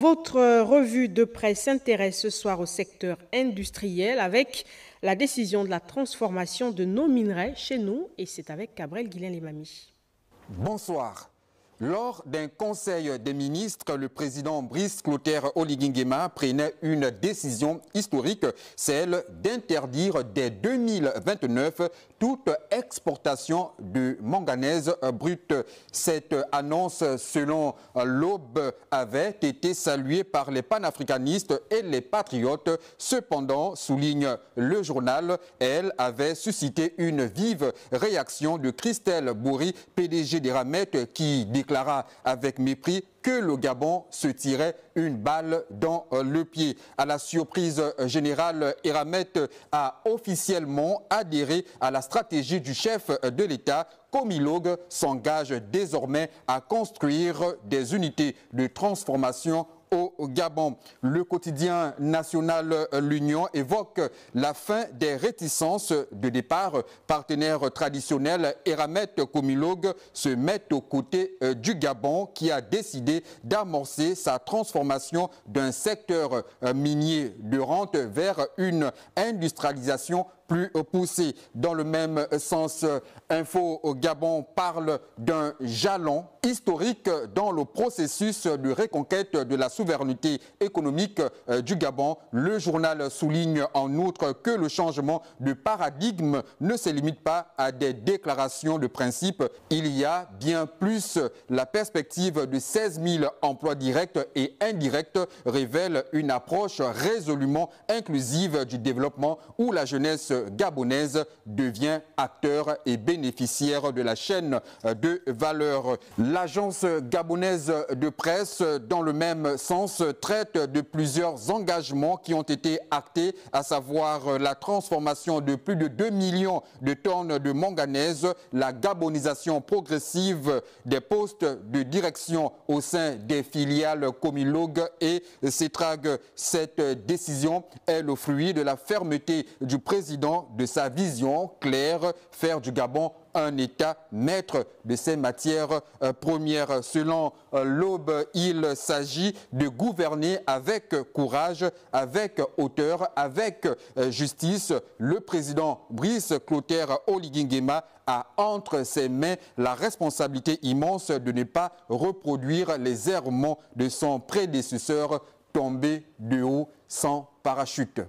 Votre revue de presse s'intéresse ce soir au secteur industriel avec la décision de la transformation de nos minerais chez nous, et c'est avec Cabrel Guilain-Limami. Bonsoir. Lors d'un conseil des ministres, le président Brice Clotaire Oligui Nguema prenait une décision historique, celle d'interdire dès 2029 toute exportation de manganèse brute. Cette annonce, selon l'Aube, avait été saluée par les panafricanistes et les patriotes. Cependant, souligne le journal, elle avait suscité une vive réaction de Christelle Bourri, PDG d'Eramet, qui déclara avec mépris que le Gabon se tirait une balle dans le pied. À la surprise générale, Eramet a officiellement adhéré à la stratégie du chef de l'État. Comilog s'engage désormais à construire des unités de transformation au Gabon. Le quotidien national L'Union évoque la fin des réticences de départ. Partenaires traditionnels, Eramet Comilog se mettent aux côtés du Gabon qui a décidé d'amorcer sa transformation d'un secteur minier de rente vers une industrialisation plus poussée. Dans le même sens, Info au Gabon parle d'un jalon historique dans le processus de reconquête de la souveraineté économique du Gabon. Le journal souligne en outre que le changement de paradigme ne se limite pas à des déclarations de principe. Il y a bien plus. La perspective de 16 000 emplois directs et indirects révèle une approche résolument inclusive du développement où la jeunesse gabonaise devient acteur et bénéficiaire de la chaîne de valeur. L'agence gabonaise de presse, dans le même sens, traite de plusieurs engagements qui ont été actés, à savoir la transformation de plus de 2 millions de tonnes de manganèse, la gabonisation progressive des postes de direction au sein des filiales Comilog et Cetrag. Cette décision est le fruit de la fermeté du président, de sa vision claire, faire du Gabon un État maître de ses matières premières. Selon l'Aube, il s'agit de gouverner avec courage, avec hauteur, avec justice. Le président Brice Clotaire Oligui Nguema a entre ses mains la responsabilité immense de ne pas reproduire les errements de son prédécesseur tombé de haut sans parachute.